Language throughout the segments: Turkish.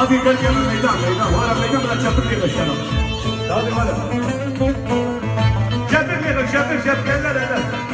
هذه قال يم ميدان وانا ميدان بدك تشبر لي بالشنو هذه ولا شبر لي شبر لا لا لا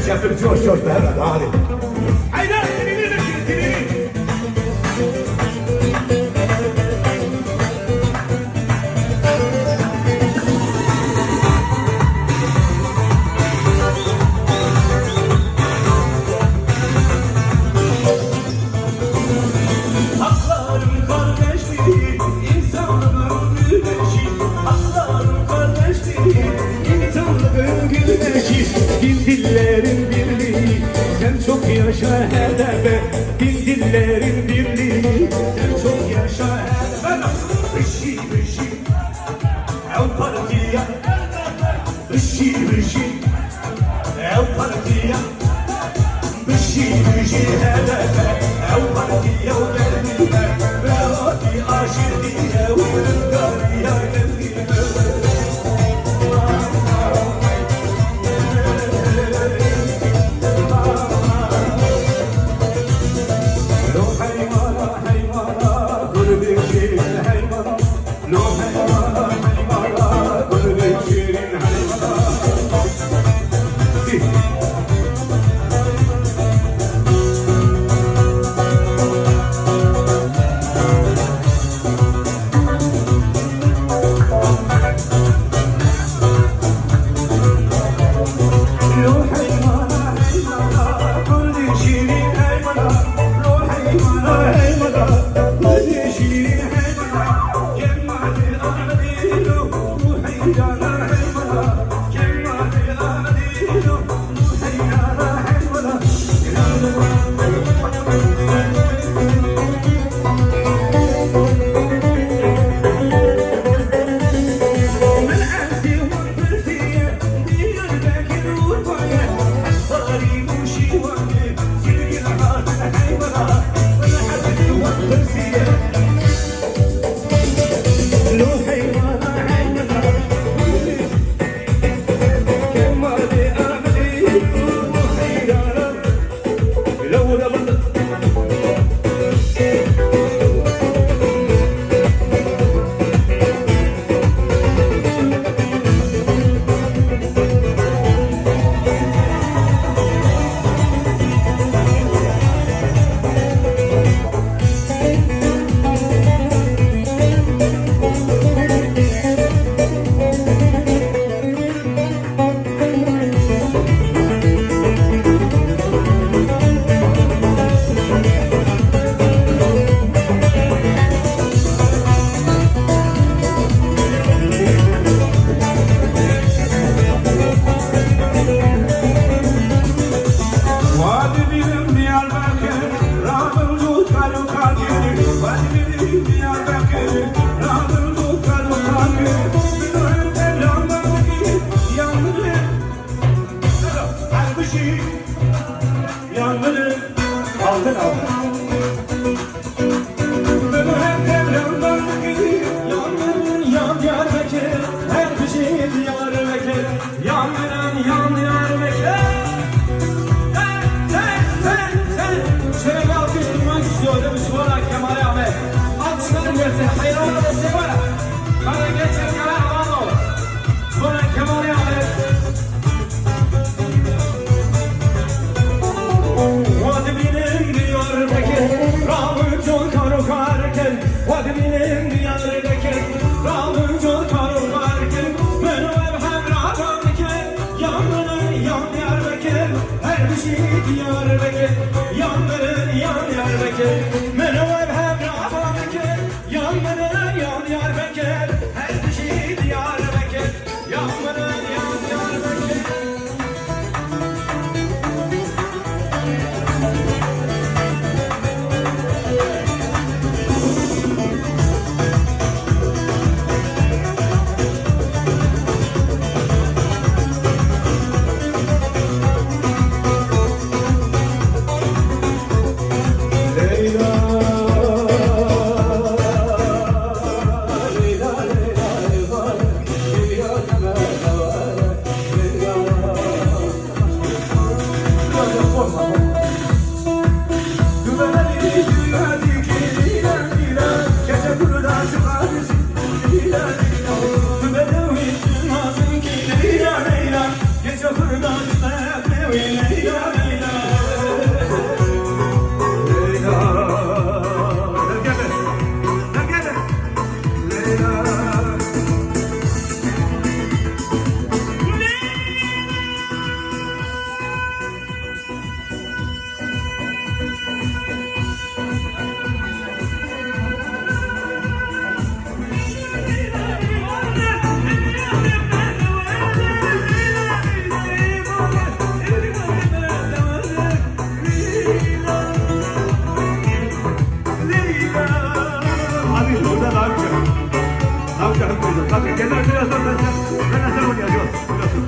Şefim coş coş be hemen hadi. Haydi dinleyin. Hakların kardeşliği, insanlığın güneşi. Hakların kardeşliği, insanlığın güneşi. Bin dillerin birliği, sen çok yaşa hedebe. Bin dillerin birliği, sen çok yaşa hedebe. Işi ışi, ev partiya. Işi ışi, ev partiya. Işi ışi hedebe, ev partiya geldiler. Belki aşır diye uyurun gariya geldiler. kişi yangını aldın aldın. Böyle hep devrandan gibi yangının yan yar bekir, her kişi yar bekir, yangının yan yar bekir. Şöyle bir alkışlamak istiyorum sonra Kemal Ahmet. Alkışların gelsin, hayran odası var. Bana geçen Kemal Ahmet. Sonra Kemal Ahmet. Hadi benim Diyarbakır, Ramıcol karo karken. Hadi benim Diyarbakır, Ramıcol karo karken. Ben o ev hem Ramıcol, yanının yan Diyarbakır. Her bir şey Diyarbakır, yanının yan Diyarbakır. Ben o ev hem Ramıcol, yanının yan Diyarbakır. Her bir şey Diyarbakır, yanının yan Diyarbakır. Bakın genel birazdan ben sen oynayacağız. Biliyorsun.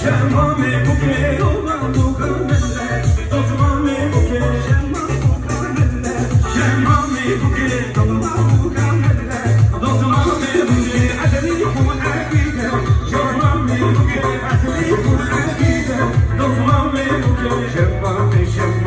Şermame buke olan bu kamelle Dozmami buke Şemmami bu kamelle Şemmami buke olan bu kamelle Dozmami buke Adeli bu akide Şemmami buke Adeli bu akide Dozmami buke Şemmami şemmami